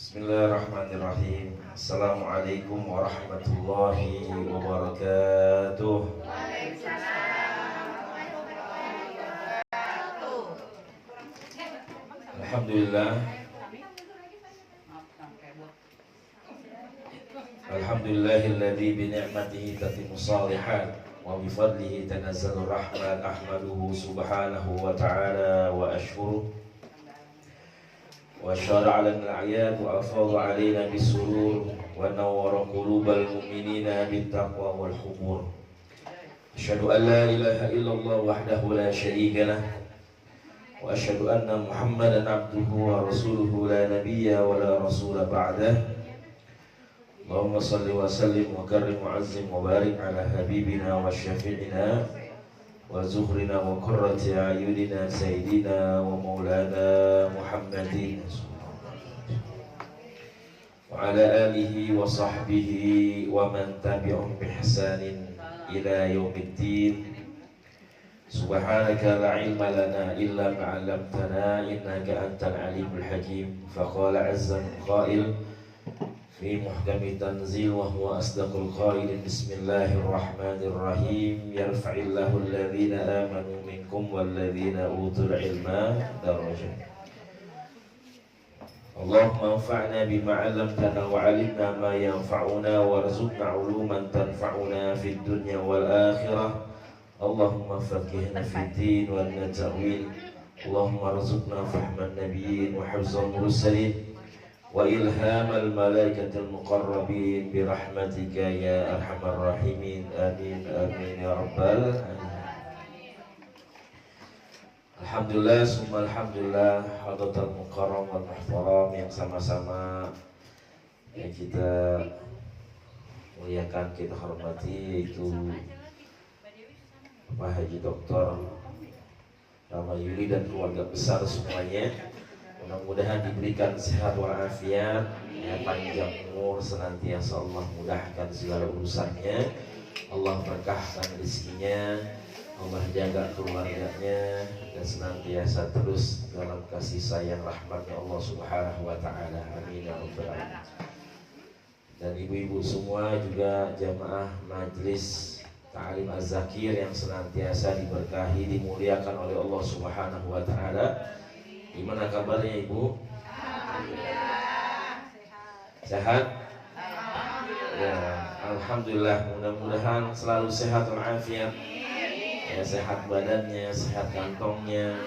Bismillahirrahmanirrahim. Assalamualaikum warahmatullahi wabarakatuh. Alhamdulillah. Alhamdulillahilladzi bi ni'matihi tatimmu shalihat wa bi fadlihi tanazzalu rahmat. Ahmaduhu subhanahu wa ta'ala wa ashkuruh wa syara 'ala al-a'yad wa afadha 'alaina bis-surur wa nawwara qulubal mu'minina bit-taqwa wal hubur. Asyhadu an la ilaha illallah wahdahu la syarika lah wa asyhadu anna Muhammadan 'abduhu wa rasuluhu la nabiyya wa la rasula ba'dah. Allahumma shalli wa sallim wa karrim wa 'azzim wa barik 'ala habibina wa syafi'ina wa zuhrina wa qurrati a'yunina sayyidina wa maulana Muhammadin wa ala alihi wa sahbihi wa man tabi'ahum bi ihsanin ila yaumiddin. Subhanaka la ilma lana illa ma 'allamtana innaka antal alimul hakim. Faqala 'azza min qail fi muhkami tanzil wa huwa asdaqul qailin. Bismillahirrahmanirrahim. Yarfa'illahu alladhina amanu minkum walladhina utul ilma darajat. Allahumma anfa'na bima 'allamtana wa 'allimna ma yanfa'una warzuqna 'uluman tanfa'una fid dunya wal akhirah. Allahumma faqihna fid din wal ta'wil. Allahumma arzuqna fahman nabiyyin wa hifzal mursalin wa ilhamal malaikatil muqarrabin bi rahmatika ya arhamar rahimin. Amin amin ya rabbal alamin. Alhamdulillah summa alhamdulillah hadatul mukarram wal muhtaram yang sama-sama yang kita muliakan, kita hormati, yaitu Bapak Haji Dr. Ramayuli dan keluarga besar semuanya. Mudah-mudahan diberikan sehat walafiat, ya, panjang umur senantiasa, Allah mudahkan segala urusannya, Allah berkahkan rezekinya, Allah jaga keluarganya dan senantiasa terus dalam kasih sayang rahmatnya Allah subhanahu wa ta'ala. Amin ya rabbal alamin. Dan ibu-ibu semua juga jamaah majelis Ta'lim Az-Zakir yang senantiasa diberkahi, dimuliakan oleh Allah subhanahu wa ta'ala. Gimana kabarnya Ibu? Alhamdulillah. Sehat? Ya, Alhamdulillah. Mudah-mudahan selalu sehat walafiat. Ya, sehat badannya, sehat kantongnya,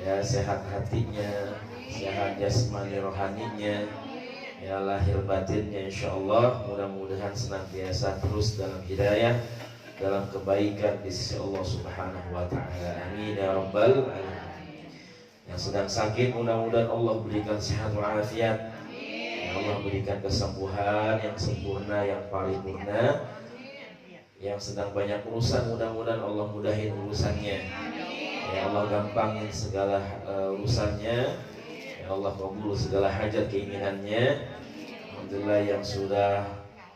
ya, sehat hatinya, sehat jasmani rohaninya, ya, lahir batinnya, insyaallah. Mudah-mudahan senantiasa terus dalam hidayah, dalam kebaikan di sisi Allah subhanahu wa ta'ala. Amin ya rabbal alamin. Yang sedang sakit mudah-mudahan Allah berikan sehat walafiat, ya, Allah berikan kesembuhan yang sempurna, yang paripurna. Yang sedang banyak urusan mudah-mudahan Allah mudahin urusannya, ya Allah gampangin segala urusannya, ya Allah kabul segala hajat keinginannya. Alhamdulillah yang sudah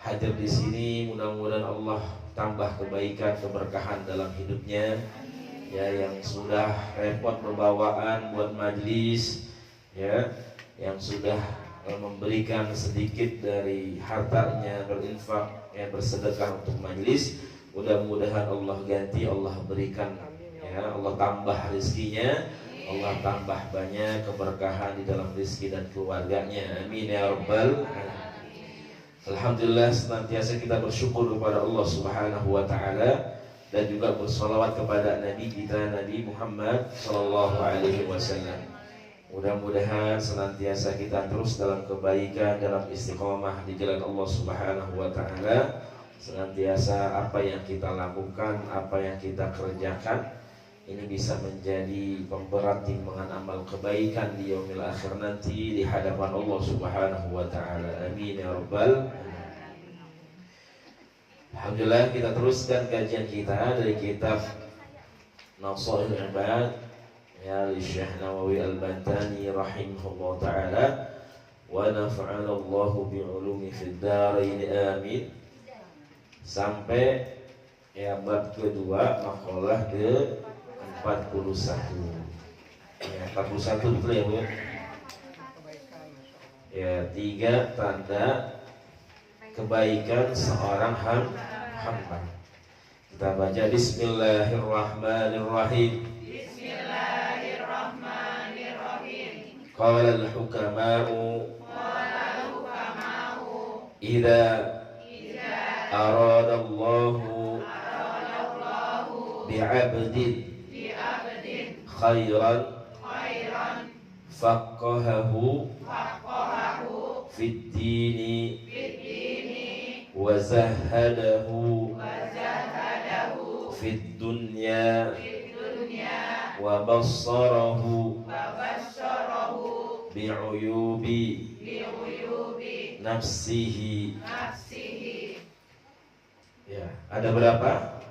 hadir di sini mudah-mudahan Allah tambah kebaikan, keberkahan dalam hidupnya. Ya, yang sudah repot berbawaan buat majlis, ya, yang sudah memberikan sedikit dari hartanya berinfak, ya, bersedekah untuk majlis, mudah-mudahan Allah ganti, Allah berikan, ya, Allah tambah rezekinya, Allah tambah banyak keberkahan di dalam rezeki dan keluarganya. Amin ya rabbal alamin. Alhamdulillah senantiasa kita bersyukur kepada Allah subhanahu wa ta'ala dan juga bersolawat kepada Nabi kita Nabi Muhammad sallallahu alaihi wasallam. Mudah-mudahan senantiasa kita terus dalam kebaikan, dalam istiqomah di jalan Allah subhanahu wa ta'ala. Senantiasa apa yang kita lakukan, apa yang kita kerjakan, ini bisa menjadi pemberat timbangan amal kebaikan di yaumil akhir nanti di hadapan Allah subhanahu wa ta'ala. Amin ya rabbal alamin. Alhamdulillah kita teruskan kajian kita dari kitab Nasaihul Ibad, ya, li Syekh Nawawi Al-Bantani rahimahullah ta'ala, wa nafa'ana Allahu bi'ulumi fid dharain amin, sampai ya bab kedua maqalah ke 41. Ya, 41 betul ya Bu? Ya, 3 tanda kebaikan seorang hamba. Kita baca Bismillahirrahmanirrahim. Bismillahirrahmanirrahim. Qala al-hukama'u idza arada Allahu bi'abdin khairan faqahahu fid dini wa zahadahu fid dunya wa bassarahu bi'uyubi nafsihi. Ya, ada berapa?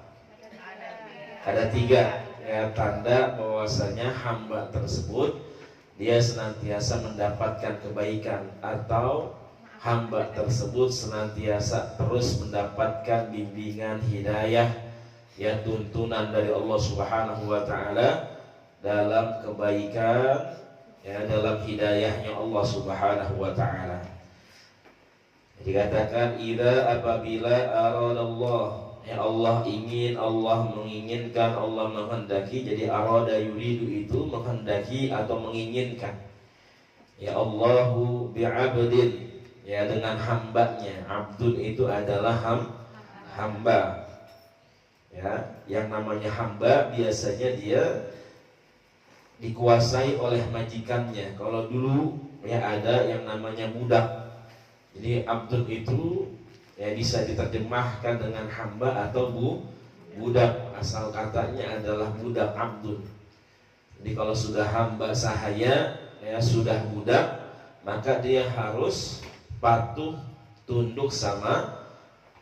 Ada 3 ya, tanda bahwasanya hamba tersebut dia senantiasa mendapatkan kebaikan atau hamba tersebut senantiasa terus mendapatkan bimbingan hidayah, ya, tuntunan dari Allah Subhanahu wa taala dalam kebaikan, ya, dalam hidayahnya Allah Subhanahu wa taala. Dikatakan idza apabila aradallah, ya, Allah ingin, Allah menginginkan, Allah menghendaki. Jadi arada yuridu itu menghendaki atau menginginkan. Ya, Allahu bi'abdin, ya, dengan hambanya. Abdun itu adalah hamba. Ya, yang namanya hamba biasanya dia dikuasai oleh majikannya. Kalau dulu ya ada yang namanya budak. Jadi abdun itu ya bisa diterjemahkan dengan hamba atau budak. Asal katanya adalah budak abdun. Jadi kalau sudah hamba sahaya, ya sudah budak, maka dia harus patuh tunduk sama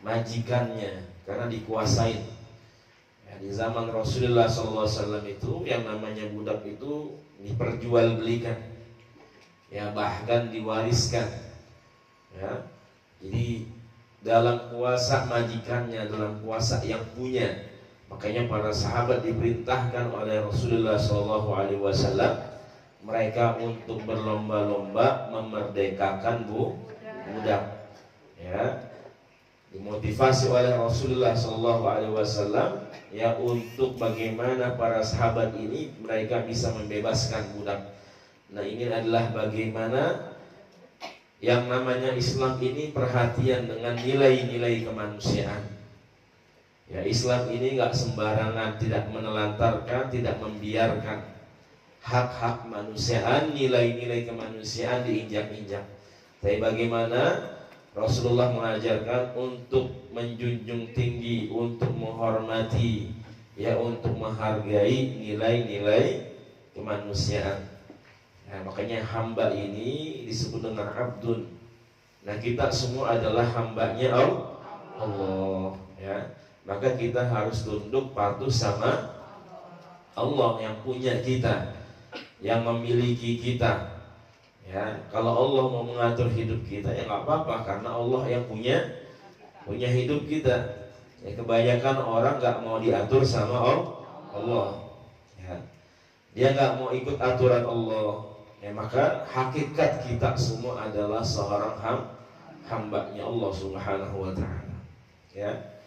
majikannya karena dikuasai. Ya, di zaman Rasulullah SAW itu yang namanya budak itu diperjualbelikan, ya bahkan diwariskan. Ya, jadi dalam kuasa majikannya, dalam kuasa yang punya. Makanya para sahabat diperintahkan oleh Rasulullah SAW mereka untuk berlomba-lomba memerdekakan budak. Ya, dimotivasi oleh Rasulullah SAW ya untuk bagaimana para sahabat ini mereka bisa membebaskan budak. Nah, ini adalah bagaimana yang namanya Islam ini perhatian dengan nilai-nilai kemanusiaan. Ya, Islam ini gak sembarangan, tidak menelantarkan, tidak membiarkan hak-hak kemanusiaan, nilai-nilai kemanusiaan diinjak-injak. Tapi bagaimana Rasulullah mengajarkan untuk menjunjung tinggi, untuk menghormati, ya untuk menghargai nilai-nilai kemanusiaan. Nah, makanya hamba ini disebut dengan abdun. Nah, kita semua adalah hambanya Allah, ya. Maka kita harus tunduk patuh sama Allah yang punya kita, yang memiliki kita. Ya, kalau Allah mau mengatur hidup kita ya nggak apa-apa, karena Allah yang punya hidup kita. Ya, kebanyakan orang nggak mau diatur sama Allah. Ya. Dia nggak mau ikut aturan Allah. Ya, maka hakikat kita semua adalah seorang hambanya Allah Subhanahu wa ta'ala. Ya.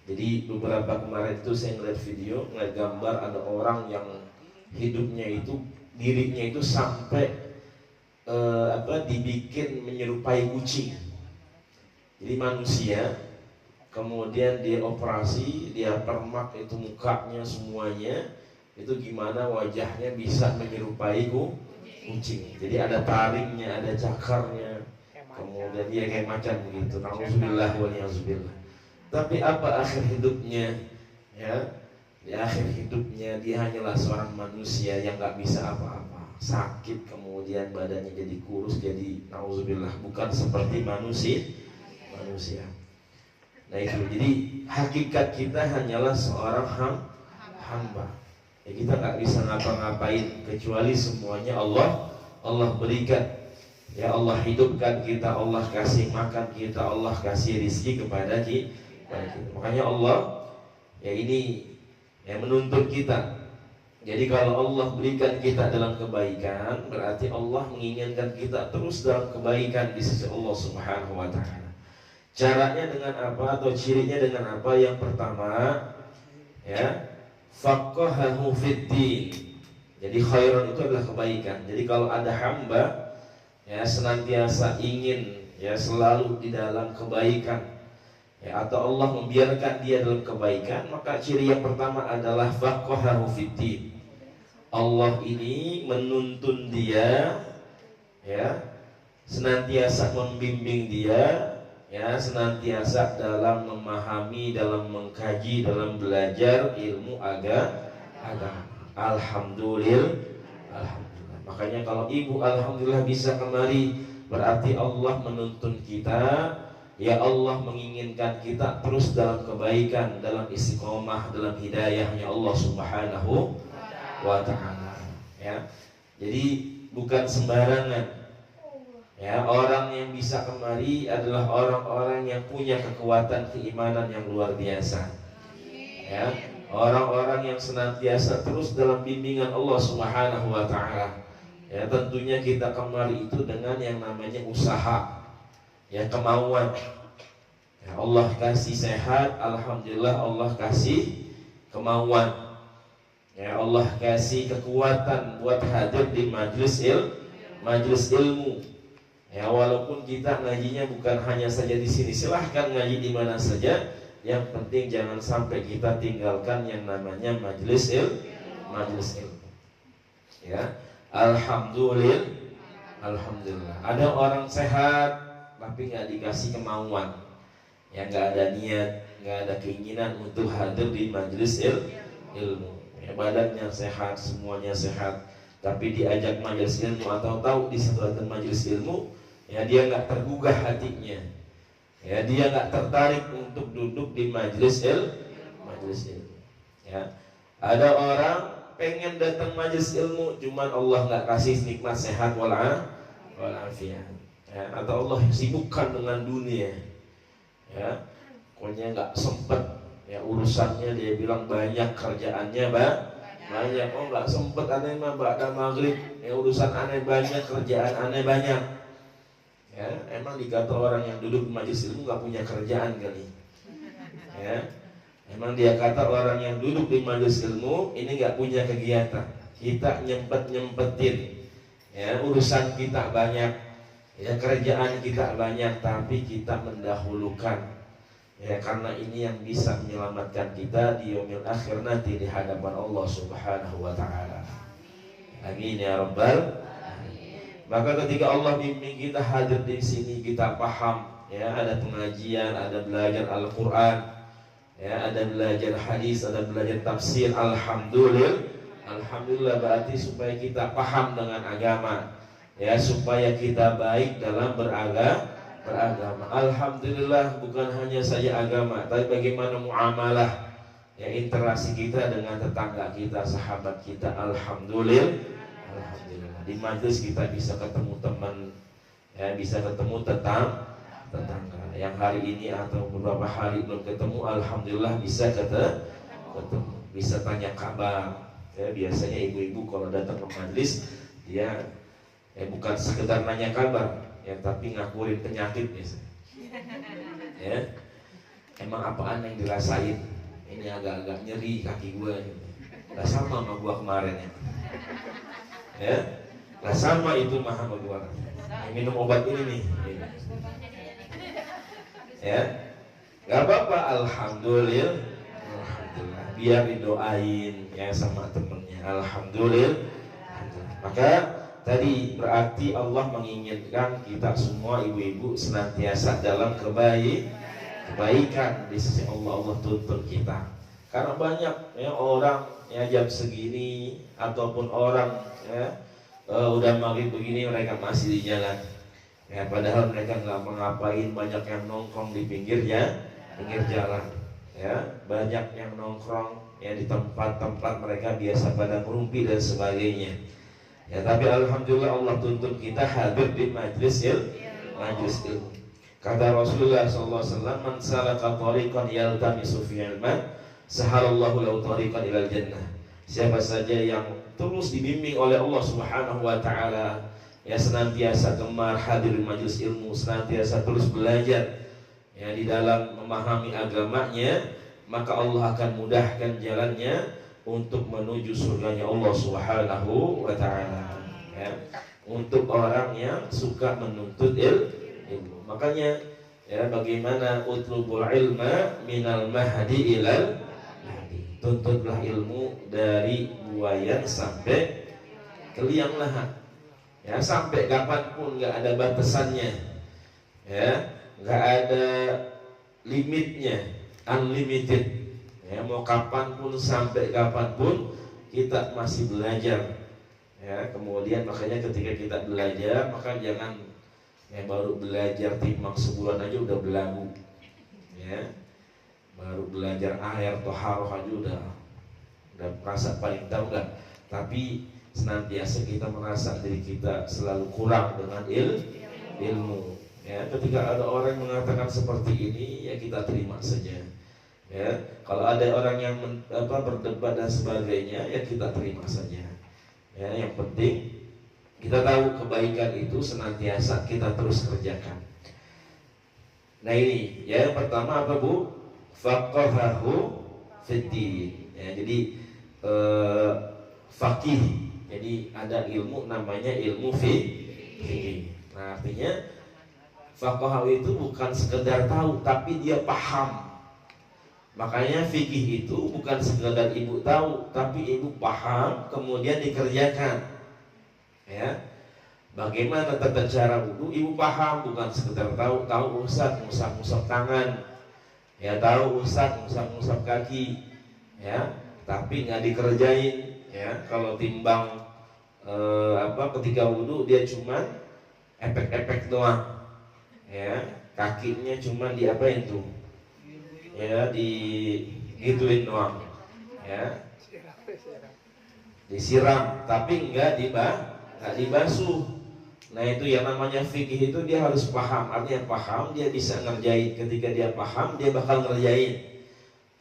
Jadi beberapa kemarin itu saya ngeliat video, ngeliat gambar ada orang yang hidupnya itu, dirinya itu sampai dibikin menyerupai kucing. Jadi manusia, kemudian dia operasi, dia permak itu mukanya semuanya. Itu gimana wajahnya bisa menyerupai kucing. Jadi ada taringnya, ada cakarnya, kemudian dia kayak macan begitu. Nauzubillah wa ni'udzubillah. Tapi apa akhir hidupnya? Ya, di akhir hidupnya dia hanyalah seorang manusia yang nggak bisa apa-apa, sakit, kemudian badannya jadi kurus, jadi nauzubillah, bukan seperti manusia. Nah itu, jadi hakikat kita hanyalah seorang hamba. Ya, kita nggak bisa ngapa-ngapain kecuali semuanya Allah berikan. Ya, Allah hidupkan kita, Allah kasih makan kita, Allah kasih rizki kepada kita. Makanya Allah ya ini ya menuntut kita Jadi kalau Allah berikan kita dalam kebaikan, berarti Allah menginginkan kita terus dalam kebaikan di sisi Allah Subhanahu wa taala. Caranya dengan apa atau cirinya dengan apa? Yang pertama, ya, faqahahu fiddin. Jadi khairan itu adalah kebaikan. Jadi kalau ada hamba ya senantiasa ingin ya selalu di dalam kebaikan, ya, atau Allah membiarkan dia dalam kebaikan, maka ciri yang pertama adalah faqahahu fiddin. Allah ini menuntun dia, ya, senantiasa membimbing dia, ya, senantiasa dalam memahami, dalam mengkaji, dalam belajar ilmu agama. Alhamdulillah. Makanya kalau ibu alhamdulillah bisa kemari, berarti Allah menuntun kita. Ya, Allah menginginkan kita terus dalam kebaikan, dalam istiqomah, dalam hidayahnya Allah Subhanahu wa ta'ala, ya. Jadi bukan sembarangan, ya, orang yang bisa kemari adalah orang-orang yang punya kekuatan keimanan yang luar biasa, ya, orang-orang yang senantiasa terus dalam bimbingan Allah Subhanahu wa ta'ala. Ya, tentunya kita kemari itu dengan yang namanya usaha, ya, kemauan. Ya, Allah kasih sehat, alhamdulillah Allah kasih kemauan. Ya, Allah kasih kekuatan buat hadir di majelis ilmu. Ya, walaupun kita ngajinya bukan hanya saja di sini, silahkan ngaji di mana saja. Yang penting jangan sampai kita tinggalkan yang namanya majelis ilmu. Ya, alhamdulillah. Ada orang sehat tapi nggak dikasih kemauan, ya, nggak ada niat, nggak ada keinginan untuk hadir di majelis ilmu. Ya, badannya sehat, semuanya sehat, tapi diajak majelis ilmu atau tahu di satu majelis ilmu, ya, dia nggak tergugah hatinya, ya, dia nggak tertarik untuk duduk di majelis ilmu. Ya, ada orang pengen datang majelis ilmu, cuman Allah nggak kasih nikmat sehat walafiat, ya, atau Allah sibukkan dengan dunia, ya, pokoknya nggak sempet, ya, urusannya dia bilang banyak, kerjaannya banyak. Oh, nggak sempet, aneh mah ba'da maghrib, ya, urusan aneh banyak, kerjaan aneh banyak. Ya, emang dikata orang yang duduk di majelis ilmu nggak punya kerjaan kali. Ya, emang dia kata orang yang duduk di majelis ilmu ini nggak punya kegiatan. Kita nyempetin, ya, urusan kita banyak, ya, kerjaan kita banyak, tapi kita mendahulukan, ya, karena ini yang bisa menyelamatkan kita di yaumil akhir nanti di hadapan Allah Subhanahu wa ta'ala. Amin ya rabbal. Maka ketika Allah bimbing kita hadir di sini, kita paham, ya, ada pengajian, ada belajar Al-Quran, ya, ada belajar hadis, ada belajar tafsir. Alhamdulillah berarti supaya kita paham dengan agama, ya, supaya kita baik dalam beragama. Alhamdulillah bukan hanya saja agama, tapi bagaimana muamalah, ya, interaksi kita dengan tetangga kita, sahabat kita. Alhamdulillah. Di majelis kita bisa ketemu teman, ya, bisa ketemu tetangga yang hari ini atau beberapa hari belum ketemu. Alhamdulillah bisa ketemu, bisa tanya kabar. Ya, biasanya ibu-ibu kalau datang ke majelis, dia, ya, bukan sekedar nanya kabar, ya, tapi ngakurin penyakit biasanya. Ya, emang apaan yang dirasain? Ini agak-agak nyeri kaki gue, gitu. Gak sama gue kemarin, ya. Ya, gak sama itu mah sama gue. Minum obat ini nih. Ya, gak apa-apa. Alhamdulillah. Biar didoain, ya, sama temennya. Alhamdulillah. Maka tadi berarti Allah menginginkan kita semua ibu-ibu senantiasa dalam kebaikan di sisi Allah. Allah tuntun kita. Karena banyak, ya, orang, ya, jam segini ataupun orang, ya, udah maghrib begini mereka masih di jalan, ya, padahal mereka nggak mengapain. Banyak yang nongkrong di pinggir jalan, ya, banyak yang nongkrong, ya, di tempat-tempat mereka biasa pada merumpi dan sebagainya. Ya, tapi alhamdulillah Allah tuntun kita hadir di majelis ilmu. Kata Rasulullah SAW, man salaka tariqan yaltamisu fihi ilman sahalallahu lahu tariqan ilal jannah. Siapa saja yang terus dibimbing oleh Allah Subhanahu wa taala, ya senantiasa gemar hadir di majelis ilmu, senantiasa terus belajar ya di dalam memahami agamanya, maka Allah akan mudahkan jalannya untuk menuju surganya Allah Subhanahu wa taala. Ya. Untuk orang yang suka menuntut ilmu. Makanya ya bagaimana utlubul ilma minal mahdi ilal mahdi. Tuntutlah ilmu dari buayan sampai ke liang lahat. Ya, sampai kapanpun nggak ada batasannya. Ya, nggak ada limitnya, unlimited. Ya, mau kapanpun sampai kapanpun kita masih belajar. Ya, kemudian makanya ketika kita belajar, maka jangan baru belajar timbang sebulan aja udah belagu. Ya, baru belajar air toharoh aja udah merasa paling tahu kan. Tapi senantiasa kita merasa diri kita selalu kurang dengan ilmu. Ya, ketika ada orang yang mengatakan seperti ini, ya kita terima saja. Ya, kalau ada orang yang berdebat dan sebagainya, ya kita terima saja. Ya, yang penting kita tahu kebaikan itu senantiasa kita terus kerjakan. Nah ini, ya yang pertama apa Bu? Faqahahu fiddin. Ya, jadi faqih. Jadi ada ilmu namanya ilmu fikih. Nah artinya faqahahu itu bukan sekedar tahu, tapi dia paham. Makanya fikih itu bukan sekedar ibu tahu, tapi ibu paham kemudian dikerjakan. Ya, bagaimana tata cara wudu, ibu paham, bukan sekedar tahu usap tangan, ya tahu usap kaki, ya, tapi nggak dikerjain. Ya, kalau timbang ketika wudu dia cuma efek-efek doang, ya, kakinya cuma diapain tuh? Ya digituin doang, ya disiram tapi nggak dibasuh. Nah itu yang namanya fikih, itu dia harus paham. Artinya paham dia bisa ngerjain. Ketika dia paham dia bakal ngerjain.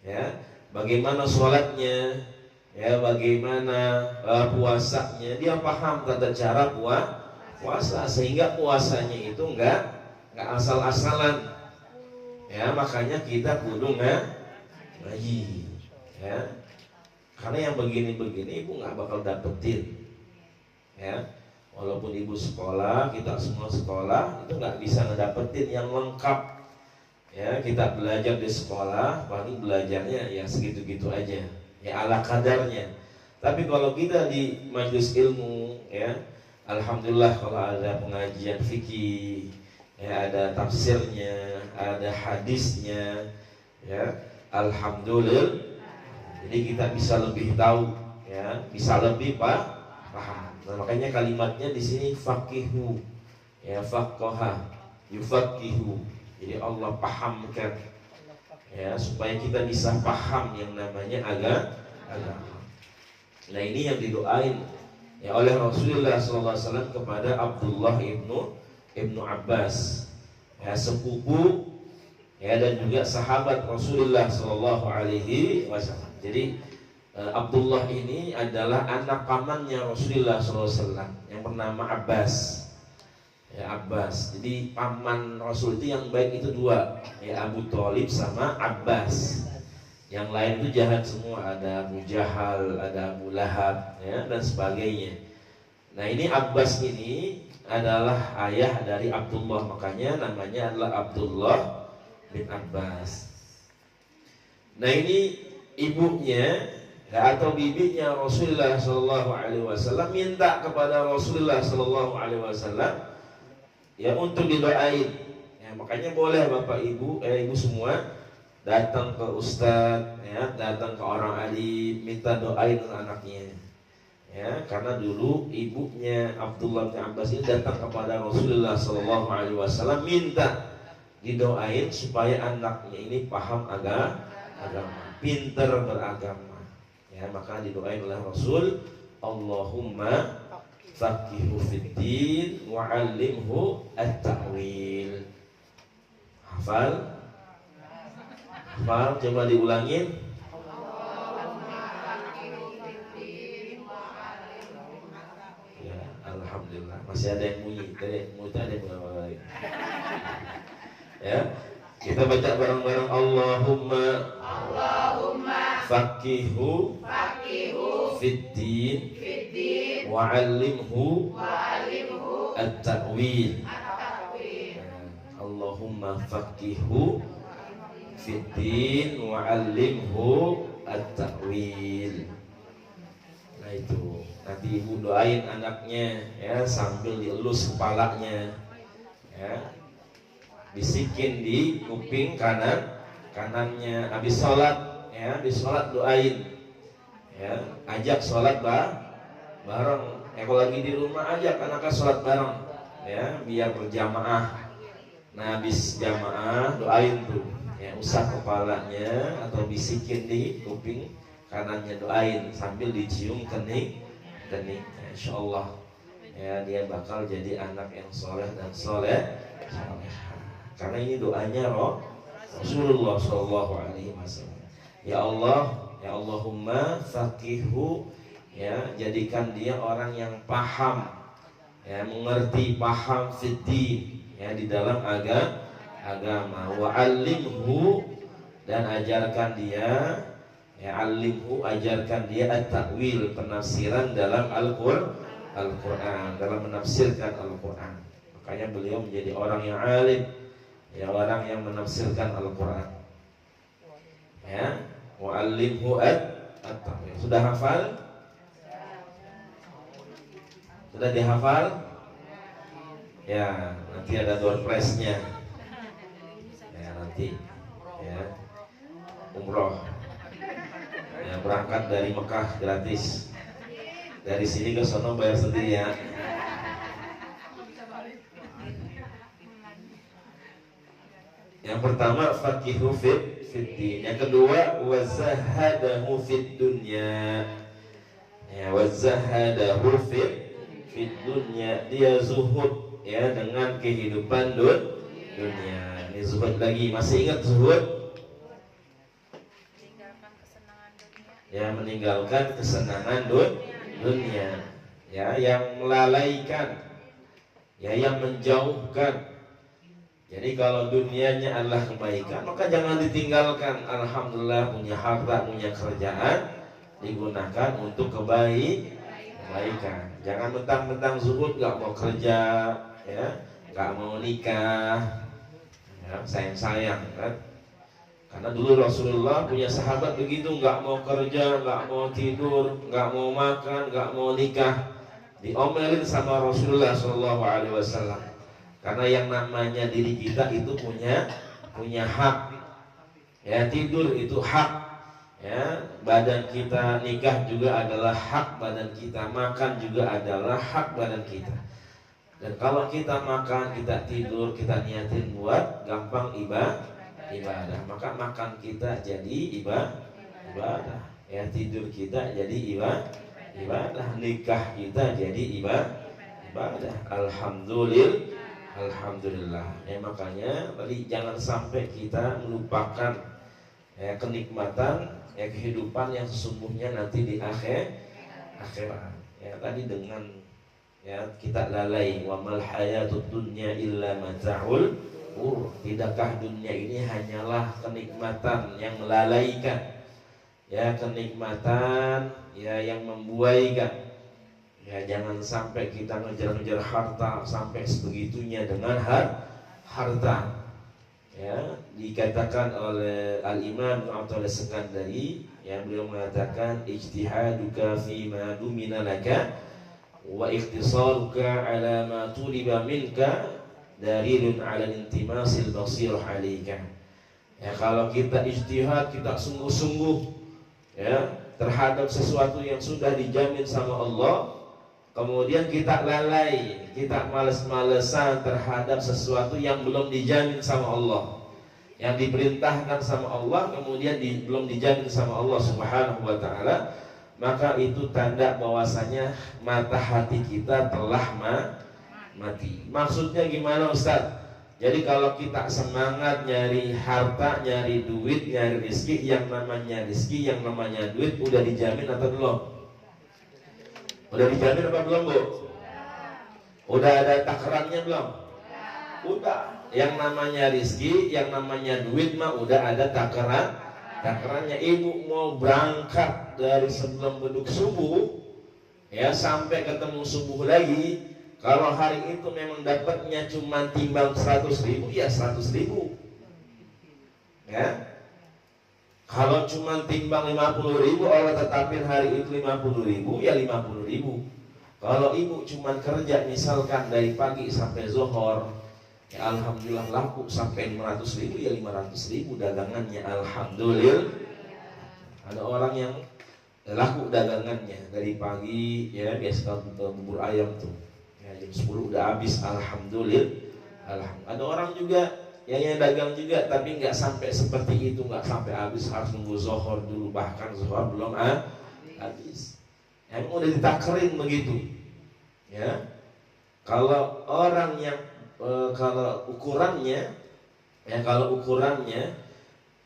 Ya, bagaimana sholatnya, ya bagaimana puasanya, dia paham tata cara puasa, sehingga puasanya itu nggak asal-asalan. Ya, makanya kita kudu ngaji. Ya, karena yang begini-begini ibu nggak bakal dapetin. Ya, walaupun ibu sekolah, kita semua sekolah, itu nggak bisa ngedapetin yang lengkap. Ya, kita belajar di sekolah, paling belajarnya ya segitu-gitu aja, ya ala kadarnya. Tapi kalau kita di majelis ilmu, ya alhamdulillah kalau ada pengajian fikih, ya ada tafsirnya, ada hadisnya, ya alhamdulillah. Jadi kita bisa lebih tahu, ya bisa lebih paham. Nah, makanya kalimatnya di sini faqihu, ya faqaha, yufaqihu. Jadi Allah pahamkan, ya supaya kita bisa paham yang namanya agama. Nah ini yang didoain ya oleh Rasulullah SAW kepada Abdullah ibnu Abbas, ya sepupu, ya dan juga sahabat Rasulullah SAW. Jadi Abdullah ini adalah anak pamannya Rasulullah SAW yang bernama Abbas. Ya Abbas. Jadi paman Rasul itu yang baik itu dua, ya Abu Thalib sama Abbas. Yang lain itu jahat semua, ada Abu Jahal, ada Abu Lahab, ya dan sebagainya. Nah ini Abbas ini adalah ayah dari Abdullah, makanya namanya adalah Abdullah bin Abbas. Nah ini ibunya ya, atau bibinya Rasulullah SAW minta kepada Rasulullah SAW ya untuk didoain. Ya, makanya boleh bapak ibu, ibu semua datang ke ustadz, ya datang ke orang alim, minta doain anaknya. Ya, karena dulu ibunya Abdullah bin Abbas ini datang kepada Rasulullah SAW minta didoain supaya anaknya ini paham agama, pinter beragama. Ya, maka didoain oleh Rasul, Allahumma faqihu fiddin wa 'allimhu at-ta'wil. Hafal? Hafal, coba diulangin. Masih ada yang bunyi, tadi mulut ada yang mulai. Ya, kita baca bareng-bareng. Allahumma faqihu fiddin wa'allimhu at-ta'wil. Allahumma faqihu fiddin wa'allimhu at-ta'wil. Nah itu, nanti ibu doain anaknya ya sambil dielus kepalanya ya, bisikin di kuping kanannya. Habis sholat ya, habis sholat doain ya, ajak sholat bareng. Kalau lagi di rumah ajak anaknya sholat bareng ya, biar berjamaah. Nah habis jamaah doain tuh ya, usap kepalanya atau bisikin di kuping kanannya, doain sambil dicium kening. Insyaallah ya, dia bakal jadi anak yang soleh dan soleh. Karena ini doanya Rasulullah Shallallahu Alaihi Wasallam. Ya Allah, ya Allahumma faqihu ya, jadikan dia orang yang paham ya, mengerti, paham fiddin ya, di dalam agama. Wa alimhu, dan ajarkan dia ya, alimhu, ajarkan dia at-ta'wil, penafsiran dalam Al-Quran, dalam menafsirkan Al-Quran. Makanya beliau menjadi orang yang alim ya, orang yang menafsirkan Al-Quran ya. Wa alimhu at-ta'wil. Sudah hafal? Sudah dihafal? Ya, nanti ada door prize-nya ya, nanti ya, umroh ya, berangkat dari Mekah gratis, dari sini ke sono bayar sendiri ya. Yang pertama faqihu fiddin, yang kedua wazahadahu fid dunya ya, wazahadahu fid dunya, dia zuhud ya dengan kehidupan dunia. Ini zuhud lagi, masih ingat zuhud? Ya, meninggalkan kesenangan dunia ya, yang melalaikan ya, yang menjauhkan. Jadi kalau dunianya adalah kebaikan, maka jangan ditinggalkan. Alhamdulillah punya harta, punya kerjaan, digunakan untuk kebaikan. Jangan mentang-mentang zuhud gak mau kerja ya, gak mau nikah ya, sayang-sayang kan. Karena dulu Rasulullah punya sahabat begitu, nggak mau kerja, nggak mau tidur, nggak mau makan, nggak mau nikah, diomelin sama Rasulullah Shallallahu Alaihi Wasallam. Karena yang namanya diri kita itu punya hak, ya, tidur itu hak, ya, badan kita, nikah juga adalah hak badan kita, makan juga adalah hak badan kita. Dan kalau kita makan, kita tidur, kita niatin buat gampang ibadah, maka makan kita jadi ibadah ya, tidur kita jadi ibadah, nikah kita jadi ibadah. Alhamdulillah ya. Makanya tadi jangan sampai kita melupakan ya, kenikmatan ya, kehidupan yang sesungguhnya nanti di akhirat ya. Tadi dengan ya, kita lalai, wa mal hayatud dunya illa mata'ul. Tidakkah dunia ini hanyalah kenikmatan yang melalaikan ya, kenikmatan ya, yang membuaikan ya. Jangan sampai kita ngejar-ngejar harta sampai sebegitunya dengan harta ya. Dikatakan oleh Al-Imam Athaillah Sekandari yang beliau mengatakan, ijtihaduka fima dumina laka wa ikhtisaruka ala ma tuliba minka dalilun ala intimasil basirah alaika ya. Kalau kita ijtihad, kita sungguh-sungguh ya terhadap sesuatu yang sudah dijamin sama Allah, kemudian kita lalai, kita males-malesan terhadap sesuatu yang belum dijamin sama Allah, yang diperintahkan sama Allah kemudian belum dijamin sama Allah Subhanahu wa ta'ala, maka itu tanda bahwasanya mata hati kita telah mati. Maksudnya gimana Ustaz? Jadi kalau kita semangat nyari harta, nyari duit, nyari rezeki, yang namanya rezeki, yang namanya duit udah dijamin atau belum? Udah dijamin apa belum, Bu? Udah ada takarannya belum? Udah. Yang namanya rizki, yang namanya duit mah udah ada takarannya. Ibu mau berangkat dari sebelum beduk subuh, ya sampai ketemu subuh lagi. Kalau hari itu memang dapatnya cuma timbang 100.000, ya 100.000. Ya. Kalau cuma timbang 50.000, Allah tetapin hari itu 50.000, ya 50.000. Kalau ibu cuma kerja misalkan dari pagi sampai zuhur, ya alhamdulillah laku sampai 500.000, ya 500.000 dagangannya, alhamdulillah. Ada orang yang laku dagangannya dari pagi, ya biasa bubur ayam tuh, ya jam 10 udah habis, alhamdulillah. Ada orang juga yang dagang juga tapi nggak sampai seperti itu, nggak sampai habis, harus nunggu zuhur dulu, bahkan zuhur belum habis. Yang udah ditakerin begitu. Ya, kalau orang yang kalau ukurannya,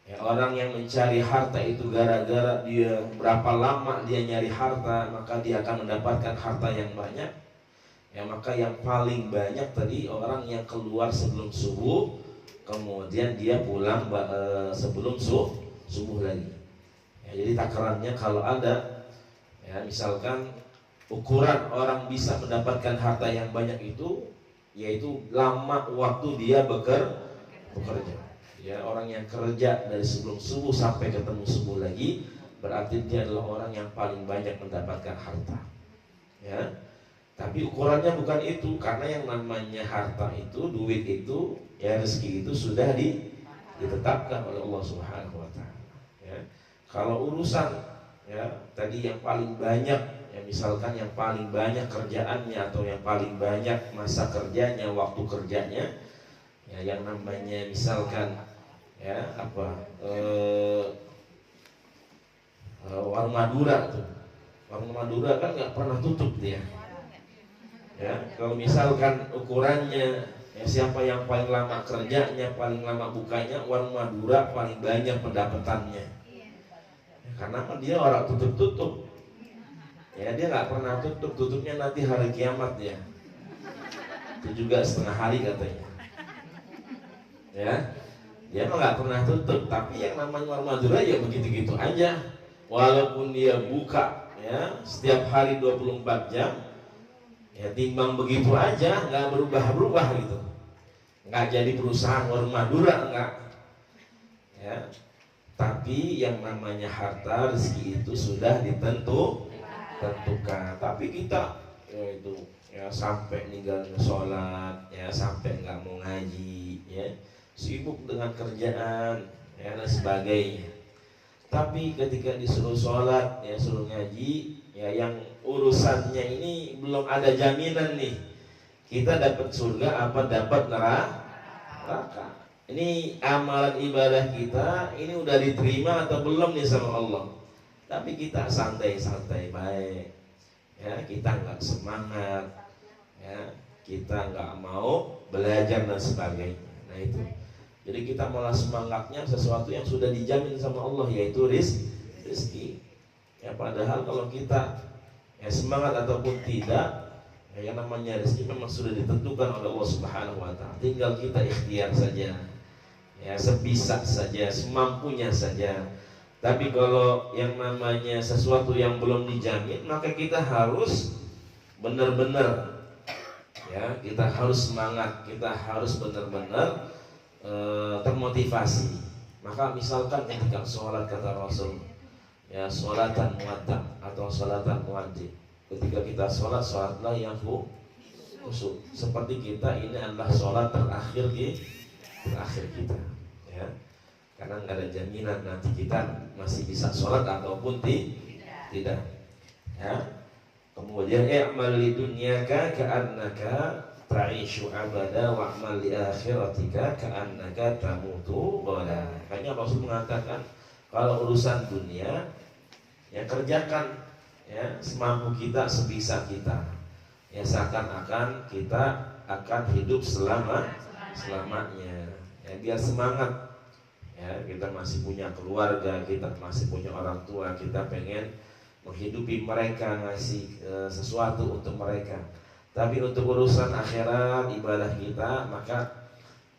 ya orang yang mencari harta itu gara-gara dia berapa lama dia nyari harta, maka dia akan mendapatkan harta yang banyak. Ya, maka yang paling banyak tadi orang yang keluar sebelum subuh, kemudian dia pulang sebelum subuh lagi. Ya, jadi takarannya kalau ada, ya misalkan ukuran orang bisa mendapatkan harta yang banyak itu, yaitu lama waktu dia bekerja. Ya, orang yang kerja dari sebelum subuh sampai ketemu subuh lagi, berarti dia adalah orang yang paling banyak mendapatkan harta. Ya. Tapi ukurannya bukan itu, karena yang namanya harta itu, duit itu, ya rezeki itu sudah ditetapkan oleh Allah Subhanahu wa taala. Ya. Kalau urusan, ya tadi yang paling banyak, ya misalkan yang paling banyak kerjaannya atau yang paling banyak masa kerjanya, waktu kerjanya, ya yang namanya misalkan ya warung Madura tuh, warung Madura kan nggak pernah tutup dia. Ya, kalau misalkan ukurannya, ya siapa yang paling lama kerjanya, paling lama bukanya, warung Madura paling banyak pendapatannya. Ya, karena dia orang tutup. Ya, dia nggak pernah tutup, tutupnya nanti hari kiamat ya. Itu juga setengah hari katanya. Ya, dia mah nggak pernah tutup. Tapi yang namanya warung Madura ya begitu-gitu aja. Walaupun dia buka ya setiap hari 24 jam, ya timbang begitu aja, nggak berubah gitu. Nggak jadi perusahaan warung Madura, nggak. Ya, tapi yang namanya harta rezeki itu sudah ditentukan. Tapi kita ya itu ya sampai ninggalin sholat, ya sampai nggak mau ngaji, ya sibuk dengan kerjaan, ya dan sebagainya. Tapi ketika disuruh sholat, ya suruh ngaji, ya yang urusannya ini belum ada jaminan nih kita dapat surga apa dapat neraka. Ini amalan ibadah kita ini udah diterima atau belum nih sama Allah. Tapi kita santai-santai baik, ya kita nggak semangat, ya kita nggak mau belajar dan sebagainya. Nah itu. Jadi kita malah semangatnya sesuatu yang sudah dijamin sama Allah, yaitu rezeki. Ya padahal kalau kita ya semangat ataupun tidak, ya yang namanya rezeki memang sudah ditentukan oleh Allah Subhanahu wa taala. Tinggal kita ikhtiar saja. Ya sebisa saja, semampunya saja. Tapi kalau yang namanya sesuatu yang belum dijamin, maka kita harus benar-benar, ya kita harus semangat, kita harus benar-benar termotivasi. Maka misalkan ketika sholat kata Rasul, ya sholatan muwaddah atau sholatan muwajjih. Ketika kita sholatlah yang khusyuk. Seperti kita ini adalah sholat terakhir kita, ya. Karena nggak ada jaminan nanti kita masih bisa sholat ataupun tidak. Ya. Kemudian i'mal li dunyaka ka'annaka ta'ishu abada wa'mal li akhiratika ka'annaka tamutu qala. Makanya Rasul mengatakan kalau urusan dunia ya kerjakan ya semampu kita, sebisa kita. Ya seakan-akan kita akan hidup selamanya. Ya biar semangat. Ya, kita masih punya keluarga, kita masih punya orang tua, kita pengen menghidupi mereka, ngasih sesuatu untuk mereka. Tapi untuk urusan akhirat ibadah kita, maka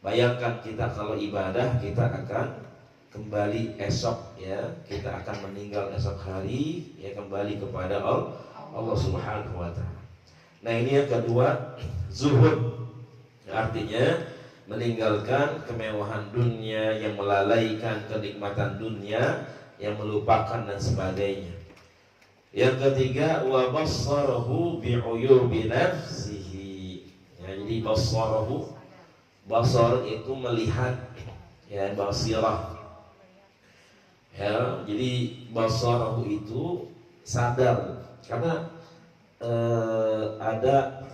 bayangkan kita kalau ibadah kita akan kembali esok, ya, kita akan meninggal esok hari, ya, kembali kepada Allah Subhanahu wa taala. Nah, ini yang kedua, zuhud. Artinya meninggalkan kemewahan dunia, yang melalaikan kenikmatan dunia, yang melupakan dan sebagainya. Yang ketiga, wa bassarahu bi'uyubi nafsihi. Ya, jadi bassarahu, basar itu melihat, ya, basirah. Ya, jadi basarahu itu sadar, karena ada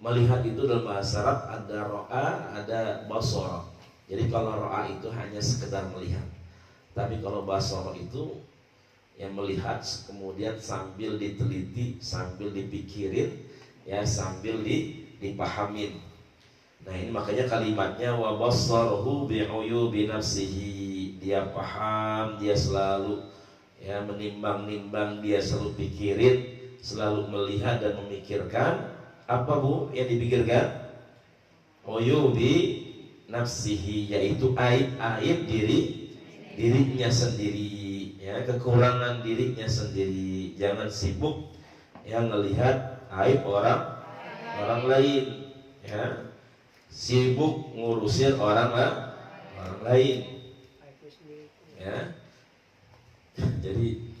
melihat itu dalam bahasa Arab ada ro'a, ada basara. Jadi kalau ro'a itu hanya sekedar melihat, tapi kalau basara itu yang melihat kemudian sambil diteliti, sambil dipikirin, ya, sambil dipahamin. Nah, ini makanya kalimatnya wa bassarahu bi'uyubi nafsihi. Dia paham, dia selalu, ya, menimbang-nimbang, dia selalu pikirin, selalu melihat dan memikirkan. Apa Bu yang dipikirkan? Uyubi nafsihi, yaitu aib-aib dirinya sendiri, ya, kekurangan dirinya sendiri. Jangan sibuk yang melihat aib orang lain, ya, sibuk ngurusin orang lain, ya. Jadi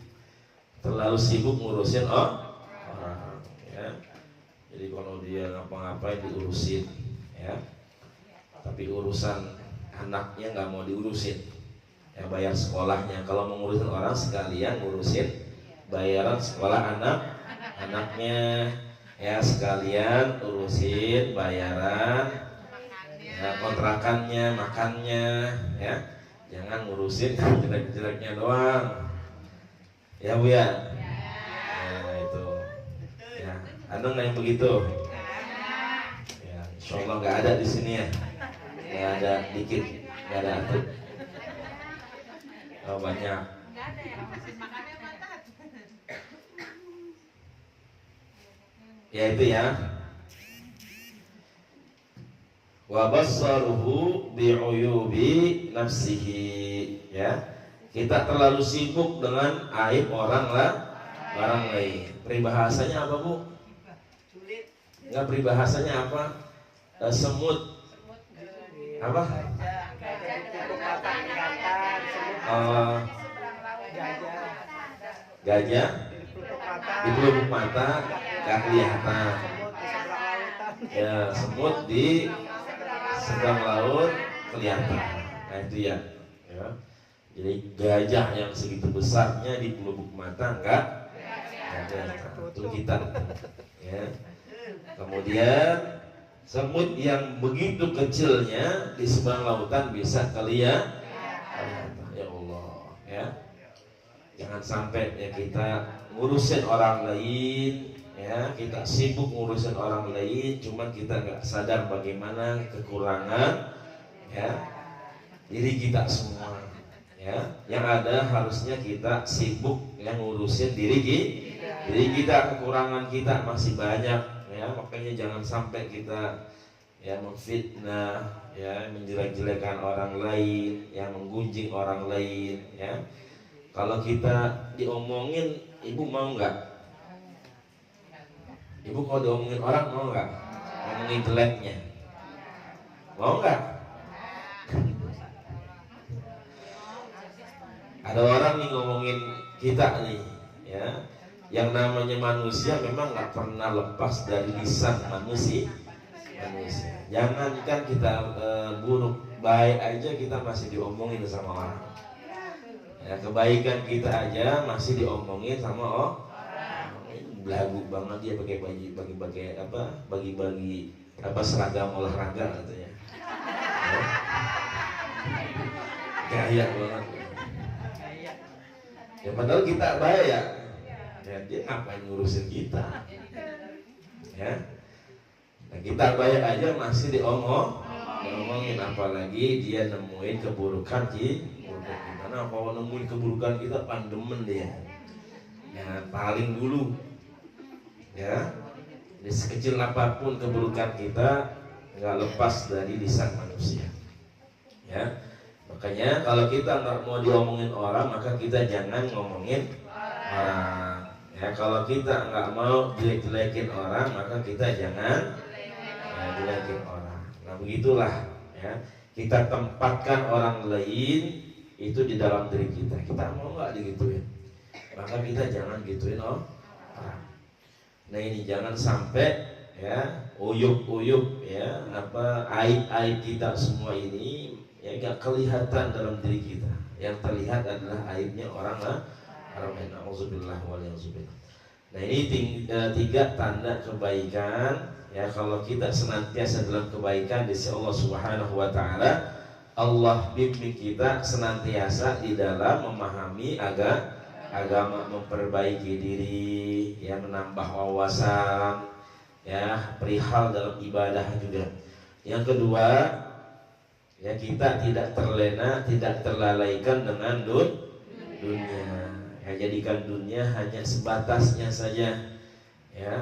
terlalu sibuk ngurusin orang, ya. Jadi kalau dia ngapa-ngapain diurusin, ya, tapi urusan anaknya nggak mau diurusin, ya, bayar sekolahnya. Kalau mau ngurusin orang sekalian ngurusin bayaran sekolah anaknya, ya, sekalian urusin bayaran, ya, kontrakannya, makannya, ya. Jangan ngurusin jelek-jeleknya doang, ya Bu, ya. Nah, itu, ya, ada nggak yang begitu? Ya, insya Allah nggak ada di sini, ya. Nggak ada, dikit, nggak ada tuh. Oh, banyak. Ya, itu, ya. Wa bassaruhu bi'uyubi nafsihi, ya. Kita terlalu sibuk dengan aib orang lain. Peribahasanya apa Bu? Enggak, peribahasanya apa? Semut. Apa? Gajah di pelupuk mata gak kelihatan. Ya, semut di seberang laut kelihatan. Nah, itu, ya. Jadi gajah yang segitu besarnya di pelupuk mata enggak ada. Itu kita, ya. Kemudian semut yang begitu kecilnya di seberang lautan bisa kelihatan. Ya Allah, ya. Jangan sampai, ya, kita ngurusin orang lain, ya, kita sibuk ngurusin orang lain, cuman kita nggak sadar bagaimana kekurangan, ya, diri kita semua, ya. Yang ada harusnya kita sibuk yang ngurusin diri kita, kekurangan kita masih banyak, ya. Makanya jangan sampai kita, ya, memfitnah, ya, menjelek-jelekan orang lain, yang menggunjing orang lain, ya. Kalau kita diomongin, Ibu mau nggak? Ibu kalau diomongin orang mau nggak? Ngomongin jeleknya, mau nggak? Ada orang nih ngomongin kita nih, ya. Yang namanya manusia memang nggak pernah lepas dari lisan manusia. Jangankan kita buruk, baik aja kita masih diomongin sama orang. Ya, kebaikan kita aja masih diomongin sama orang. Belagu banget dia bagi-bagi seragam olahraga katanya. Gaya banget. Ya, padahal kita baik, ya. Ya, dia ngapain ngurusin kita? Ya. Nah, kita baik aja masih diomongin, apalagi dia nemuin keburukan gimana kalau nemuin keburukan kita pandemen dia. Ya, paling dulu, ya. Jadi sekecil apapun keburukan kita nggak lepas dari lisan manusia. Ya, makanya kalau kita nggak mau diomongin orang, maka kita jangan ngomongin orang. Ya, kalau kita nggak mau jelek-jelekin orang, maka kita jangan jelekin orang. Nah begitulah ya, kita tempatkan orang lain itu di dalam diri kita. Kita mau nggak digituin, maka kita jangan gituin orang. Nah ini jangan sampai ya uyuk-uyuk ya apa aib-aib kita semua ini ya nggak kelihatan dalam diri kita. Yang terlihat adalah aibnya orang lain. Auzubillah waliyauzubillah. Nah ini tiga tanda kebaikan. Ya kalau kita senantiasa dalam kebaikan di sisi Allah Subhanahu wa taala, Allah bimbing kita senantiasa di dalam memahami agama, memperbaiki diri, ya menambah wawasan, ya perihal dalam ibadah juga. Yang kedua, ya kita tidak terlena, tidak terlalaikan dengan dunia. Ya jadikan dunia hanya sebatasnya saja. Ya.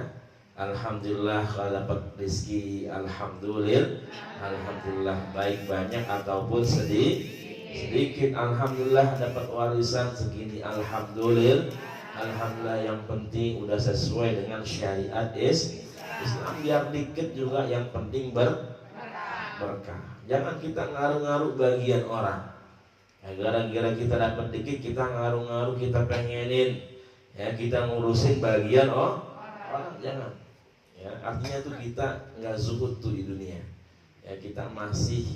Alhamdulillah kalau dapat rezeki, alhamdulillah baik banyak ataupun sedikit, alhamdulillah dapat warisan segini, alhamdulillah yang penting udah sesuai dengan syariat Islam, biar dikit juga yang penting berkah. Jangan kita ngaruh-ngaruh bagian orang. Ya, gara-gara kita dapat dikit kita ngaruh-ngaruh, kita pengenin, ya kita ngurusin bagian orang, jangan. Ya, artinya tuh kita nggak zuhud tuh di dunia. Ya kita masih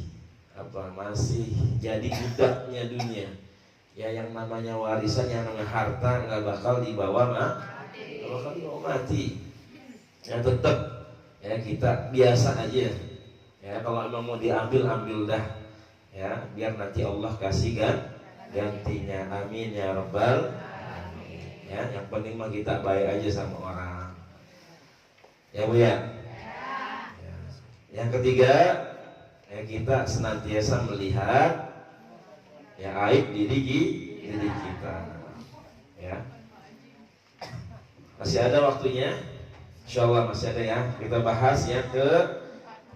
jadi budaknya dunia. Ya yang namanya warisan, yang namanya harta nggak bakal dibawa mati. Ya tetap ya kita biasa aja. Ya kalau emang mau diambil, ambil dah. Ya biar nanti Allah kasih gantinya. Amin ya rabbal alamin. Ya yang penting mah kita baik aja sama orang. Ya Bu ya. Yang ketiga, ya kita senantiasa melihat ya aib diri kita. Ya. Masih ada waktunya? Insyaallah masih ada ya. Kita bahas yang ke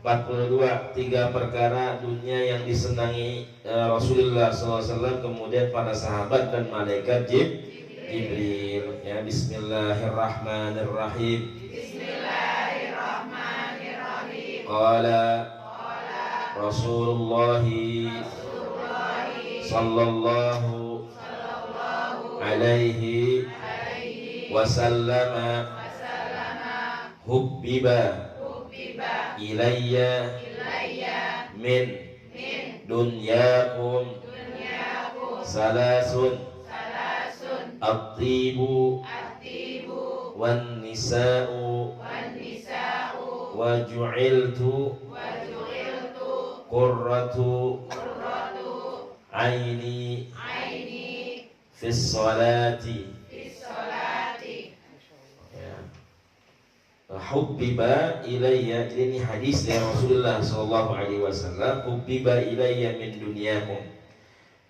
42, 3 perkara dunia yang disenangi Rasulullah SAW, kemudian para sahabat dan malaikat Jibril. Ya, Bismillahirrahmanirrahim. Qala Rasulullah sallallahu alaihi wasallam hubbiba ilayya min dunyakum salasun at-tibu wan nisa'u wa ju'iltu qurratu aini fis salati. Hubbiba ilayya, ini hadis dari Rasulullah sallallahu alaihi wasallam. Hubbiba ilayya min dunyakum.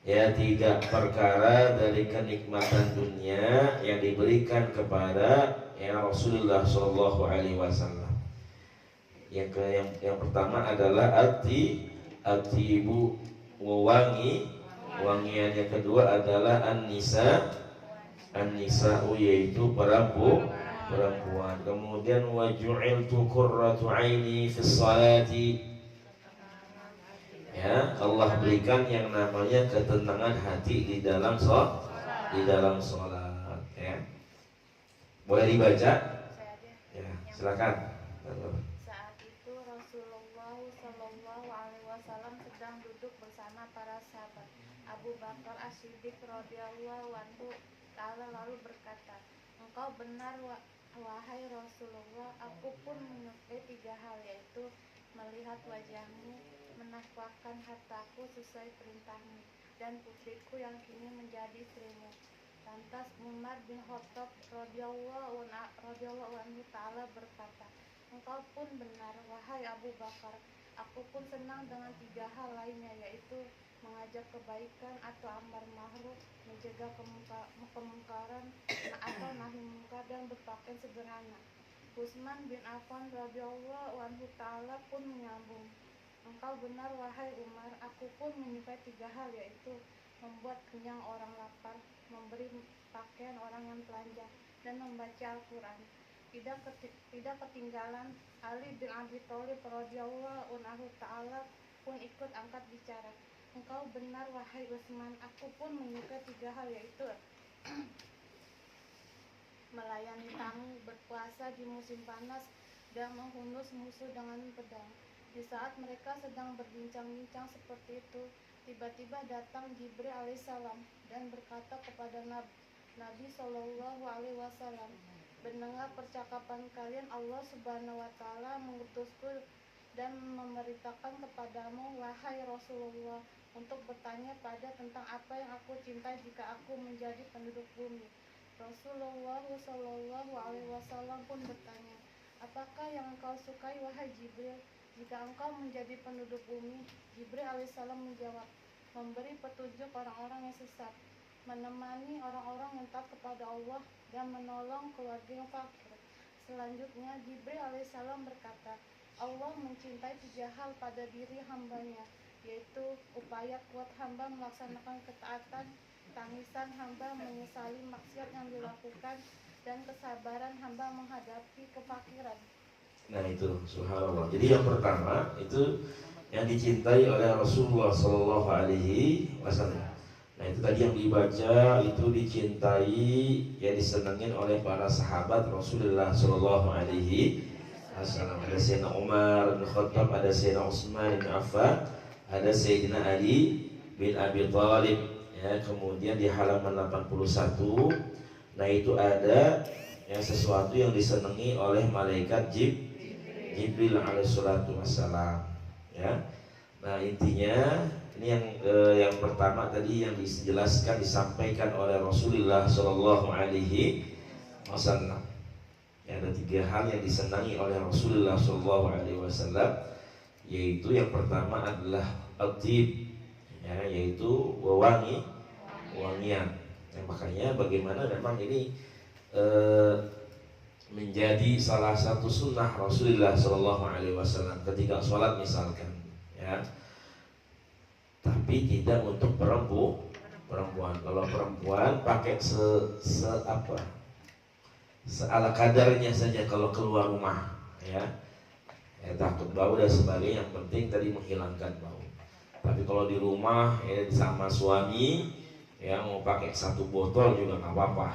Ya 3 perkara dari kenikmatan dunia yang diberikan kepada ya Rasulullah sallallahu alaihi wasallam. Yang pertama adalah atibu wangian. Yang kedua adalah an-nisa'u yaitu perempuan. Kemudian waju'iltu qurratu aini fis salati. Ya, Allah berikan yang namanya ketenangan hati di dalam salat. Ya. Boleh dibaca? Ya, silakan. Saat itu Rasulullah Shallallahu Alaihi Wasallam sedang duduk bersama para sahabat. Abu Bakar As-Siddiq radhiyallahu anhu ta'ala lalu berkata, "Engkau benar wahai Rasulullah, aku pun menyukai 3 hal, yaitu melihat wajahmu, menafkahkan hartaku sesuai perintahmu, dan putriku yang kini menjadi istrimu." Lantas Umar bin Khattab radhiyallahu anhu ta'ala berkata, "Engkau pun benar wahai Abu Bakar, aku pun senang dengan 3 hal lainnya, yaitu mengajak kebaikan atau amar ma'ruf, mencegah kemungkaran atau nahi mungkar, dan berpakaian sederhana." Utsman bin Affan radhiyallahu anhu ta'ala pun menyambung, engkau benar wahai Umar, aku pun menyukai 3 hal, yaitu membuat kenyang orang lapar, memberi pakaian orang yang telanjang, dan membaca Al-Quran. Tidak ketinggalan Ali bin Abi Thalib radhiyallahu anhu ta'ala pun ikut angkat bicara, engkau benar wahai Utsman, aku pun menyukai 3 hal, yaitu melayani tamu, berpuasa di musim panas, dan menghunus musuh dengan pedang. Di saat mereka sedang berbincang-bincang seperti itu, tiba-tiba datang Jibril alaihissalam dan berkata kepada Nabi Shallallahu alaihi wasallam, mendengar percakapan kalian, Allah Subhanahu wa taala mengutusku dan memerintahkan kepadamu wahai Rasulullah untuk bertanya tentang apa yang aku cintai jika aku menjadi penduduk bumi. Rasulullah Shallallahu alaihi wasallam pun bertanya, apakah yang engkau sukai wahai Jibril jika engkau menjadi penduduk bumi? Jibril alaihissalam menjawab, memberi petunjuk orang-orang yang sesat, menemani orang-orang yang taat kepada Allah, dan menolong keluarga yang fakir. Selanjutnya Jibril alaihissalam berkata, Allah mencintai 3 hal pada diri hambanya, yaitu upaya kuat hamba melaksanakan ketaatan, tangisan hamba menyesali maksiat yang dilakukan, dan kesabaran hamba menghadapi kefakiran. Nah itu subhanallah. Jadi yang pertama itu yang dicintai oleh Rasulullah Shallallahu Alaihi Wasallam. Nah itu tadi yang dibaca itu dicintai, yang disenangin oleh para sahabat Rasulullah Shallallahu Alaihi Wasallam. Ada Sayyidina Umar bin Khattab, ada Sayyidina Utsman bin Affan, ada Sayyidina Ali bin Abi Thalib. Ya, kemudian di halaman 81, nah itu ada yang sesuatu yang disenangi oleh malaikat Jibril alaihissalatu wassalam. Ya, nah intinya ini yang pertama tadi yang dijelaskan disampaikan oleh Rasulullah Shallallahu Alaihi Wasallam. Ya, ada 3 hal yang disenangi oleh Rasulullah Shallallahu Alaihi Wasallam, yaitu yang pertama adalah at-tib, ya, yaitu wangian. Ya, makanya bagaimana memang ini menjadi salah satu sunnah Rasulullah Shallallahu Alaihi Wasallam ketika sholat misalkan, ya. Tapi tidak untuk perempuan. Kalau perempuan pakai seala kadarnya saja kalau keluar rumah, ya takut bau dan sebagainya. Yang penting tadi menghilangkan bau. Tapi kalau di rumah ya sama suami, ya mau pakai 1 botol juga nggak apa-apa.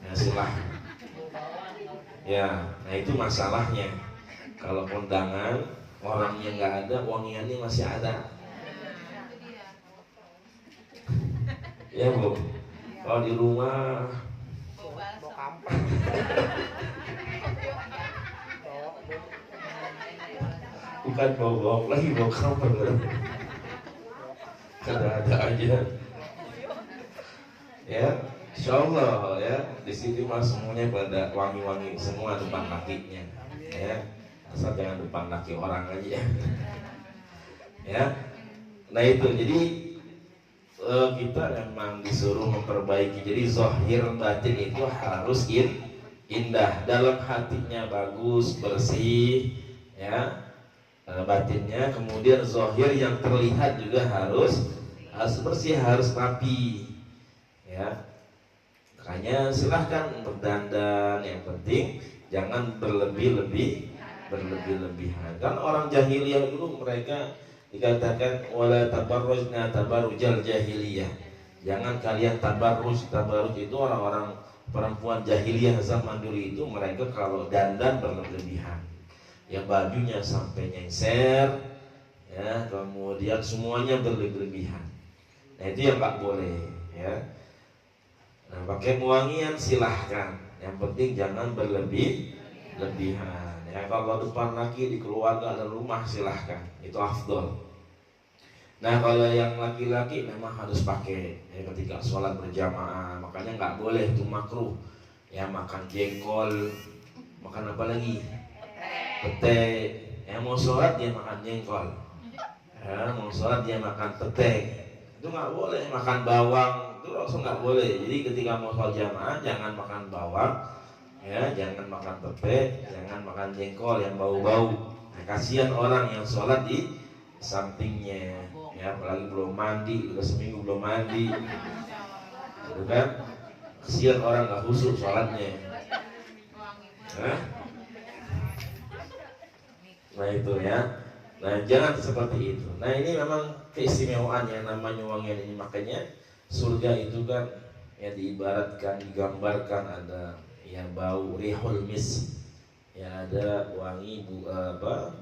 Ya silahkan. Ya, nah itu masalahnya. Kalau kondangan orangnya nggak ada, wangiannya masih ada. Ya Bu. Kalau di rumah bukan bau lagi, bau kamper. Ada aja. Ya, insyaallah ya di sini mah semuanya pada wangi-wangi semua depan kakinya. Ya, asal jangan depan kaki orang aja. Ya, nah itu jadi kita memang disuruh memperbaiki. Jadi zahir batin itu harus indah, dalam hatinya bagus bersih, ya batinnya. Kemudian zahir yang terlihat juga harus bersih, harus rapi, ya. Makanya silahkan berdandan, yang penting jangan berlebihan. Kan orang jahiliyah dulu mereka dikatakan wala tabarrujna tabarrujal jahiliyah. Jangan kalian tabarruj itu orang-orang perempuan jahiliyah zaman dulu itu, mereka kalau dandan berlebihan. Ya bajunya sampai nyengser, ya kemudian semuanya berlebihan. Nah itu yang nggak boleh, ya. Nah pakai wangian silahkan, yang penting jangan berlebihan. Ya kalau depan laki di keluarga dan rumah silahkan, itu afdol. Nah kalau yang laki-laki memang harus pakai ya, ketika sholat berjamaah. Makanya nggak boleh itu makruh. Ya makan jengkol, makan apa lagi? Pete. Yang mau sholat dia makan jengkol. Ya mau sholat dia makan pete. Itu nggak boleh. Makan bawang itu langsung nggak boleh. Jadi ketika mau sholat jamaah jangan makan bawang, Ya, jangan makan pepek, jangan makan jengkol yang bau-bau. Nah, kasihan orang yang sholat di sampingnya, ya, apalagi belum mandi, udah seminggu belum mandi, gitu kan? Kasihan orang nggak khusyuk sholatnya. Nah itu ya. Nah jangan seperti itu. Nah ini memang keistimewaan yang namanya wangian ini. Makanya surga itu kan yang diibaratkan, digambarkan ada ya bau rihul mis, ya ada wangi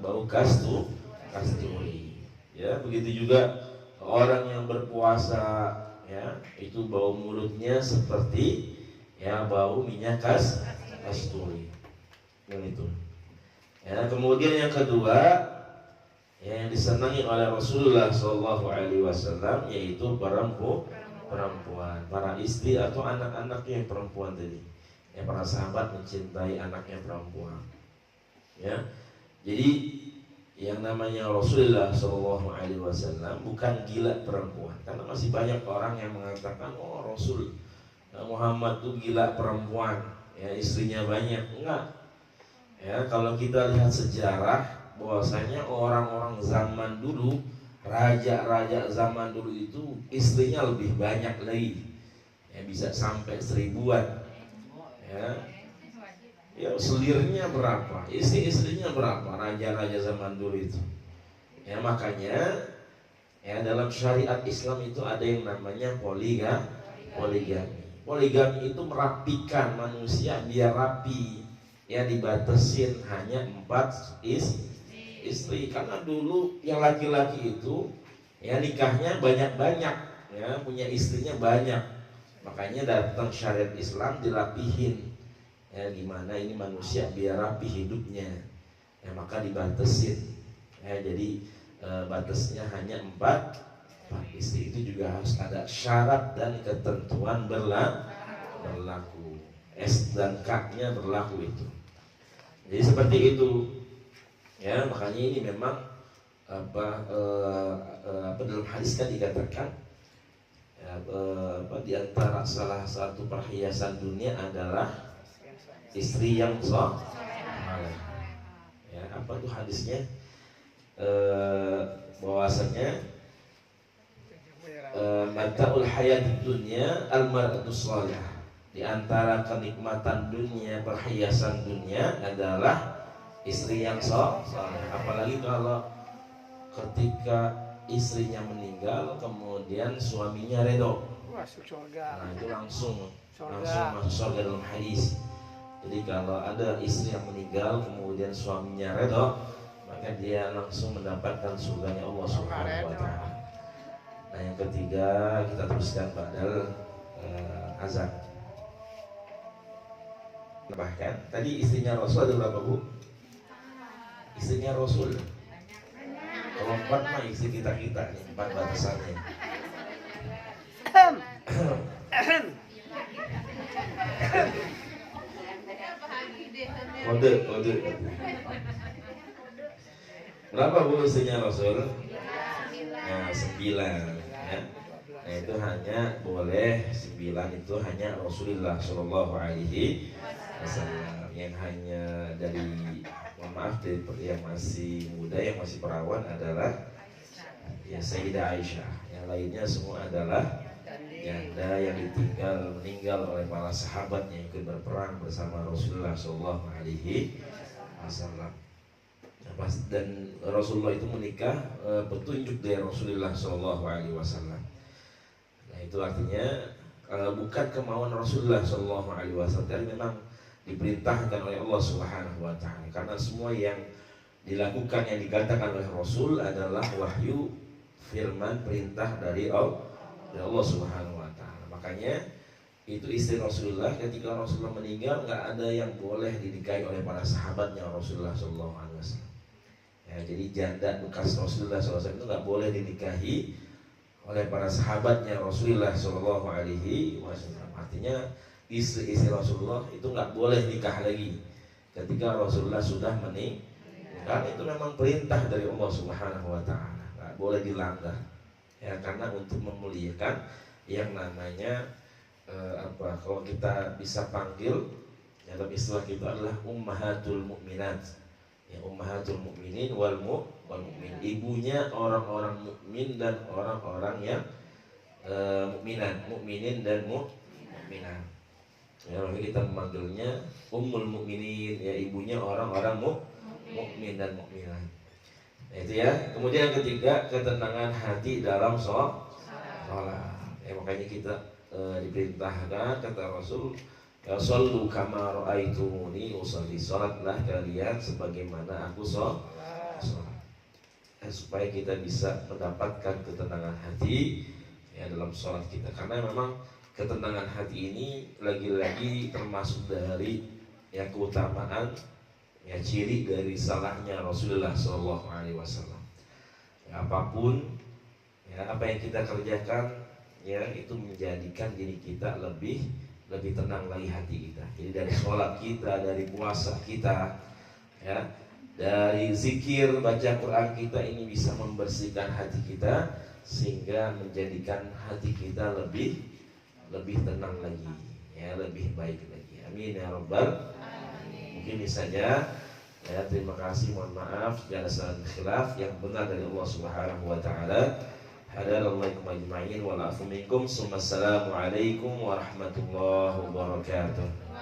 bau kasturi. Ya begitu juga orang yang berpuasa, ya itu bau mulutnya seperti ya bau minyak kasturi. Yang itu. Ya, kemudian yang kedua yang disenangi oleh Rasulullah SAW yaitu perempuan, para istri atau anak-anaknya yang perempuan tadi. Ya, para sahabat mencintai anaknya perempuan. Ya, jadi yang namanya Rasulullah SAW bukan gila perempuan, karena masih banyak orang yang mengatakan oh Rasul Muhammad tuh gila perempuan, ya istrinya banyak. Enggak. Ya, kalau kita lihat sejarah bahwasanya orang-orang zaman dulu, raja-raja zaman dulu itu istrinya lebih banyak lagi, ya bisa sampai 1000-an. Ya selirnya berapa, istri-istrinya berapa raja-raja zaman dulu itu. Ya makanya ya dalam syariat Islam itu ada yang namanya poligami. Poligami itu merapikan manusia biar rapi. Ya dibatasin hanya 4 istri, karena dulu yang laki-laki itu ya nikahnya banyak-banyak, ya punya istrinya banyak. Makanya datang syariat Islam dirapihin. Ya gimana ini manusia biar rapi hidupnya, ya maka dibatasin. Ya jadi batasnya hanya 4 istri. Itu juga harus ada syarat dan ketentuan berlaku. S dan K-nya berlaku itu. Jadi seperti itu. Ya, makanya ini memang dalam hadis kan dikatakan ya, di antara salah satu perhiasan dunia adalah istri yang saleh. Ya, apa tuh hadisnya? Bahwasanya mataul hayatid dunya al-mar'atus salihah. Di antara kenikmatan dunia, perhiasan dunia adalah istri yang saleh. Apalagi kalau ketika istrinya meninggal kemudian suaminya redho. Nah itu langsung masuk surga dalam hadis. Jadi kalau ada istri yang meninggal kemudian suaminya redho, maka dia langsung mendapatkan surganya Allah Subhanahu wa taala. Nah yang ketiga kita teruskan pada azan. Bahkan tadi istrinya Rasul ada berapa bu? Istrinya Rasul. Kalau 4 mah istri kita nih 4 batasannya. Kode. Berapa bu istrinya Rasul? Nah 9 ya. Nah itu hanya boleh 9 itu hanya Rasulullah Shallallahu Alaihi Wasallam. Yang hanya dari dari yang masih muda, yang masih perawan adalah ya Sayyidah Aisyah. Yang lainnya semua adalah janda yang meninggal oleh para sahabat yang ikut berperang bersama Rasulullah Shallallahu Alaihi Wasallam. Dan Rasulullah itu menikah petunjuk dari Rasulullah Shallallahu Alaihi Wasallam. Nah itu artinya bukan kemauan Rasulullah Shallallahu Alaihi Wasallam, tapi memang diperintahkan oleh Allah Subhanahu Wa Taala. Karena semua yang dilakukan, yang dikatakan oleh Rasul adalah wahyu, firman, perintah dari Allah Subhanahu Wa Taala. Makanya itu istri Rasulullah ketika Rasulullah meninggal nggak ada yang boleh dinikahi oleh para sahabatnya Rasulullah Shallallahu Alaihi Wasallam. Ya, jadi janda bekas Rasulullah SAW itu nggak boleh dinikahi oleh para sahabatnya Rasulullah Shallallahu Alaihi Wasallam. Artinya istri-istri Rasulullah itu nggak boleh nikah lagi ketika Rasulullah sudah meninggal. Karena itu memang perintah dari Allah Subhanahu Wa Taala, nggak boleh dilanggar. Ya karena untuk memuliakan yang namanya kalau kita bisa panggil ya Dalam istilah kita adalah ummahatul mukminat. Ya, ummahatul mukminin wal mukmin. Ibunya orang-orang mukmin dan orang-orang yang mukminat, mukminin dan mukminat. Ya, makanya kita memanggilnya ummul mukminin, ya ibunya orang-orang mukmin dan mukminat. Nah, itu ya. Kemudian yang ketiga, ketenangan hati dalam sholat. Ya, makanya kita diperintahkan kata Rasul, ya shollu kama ra'aitumuni usolli, salatlah kalian sebagaimana aku sholat. Supaya kita bisa mendapatkan ketenangan hati ya dalam sholat kita, karena memang ketenangan hati ini lagi-lagi termasuk dari ya keutamaan ya ciri dari salahnya Rasulullah SAW. Ya, apapun ya apa yang kita kerjakan ya itu menjadikan diri kita lebih tenang lagi hati kita. Jadi dari sholat kita, dari puasa kita, ya, dari zikir, baca Quran kita ini bisa membersihkan hati kita sehingga menjadikan hati kita lebih tenang lagi, ya, lebih baik lagi. Amin ya rabbal alamin. Mungkin ini saja. Ya, terima kasih, mohon maaf segala salah khilaf, yang benar dari Allah Subhanahu wa taala. Hadanallahu ajma'in wa la'afu minkum. Assalamualaikum warahmatullahi wabarakatuh.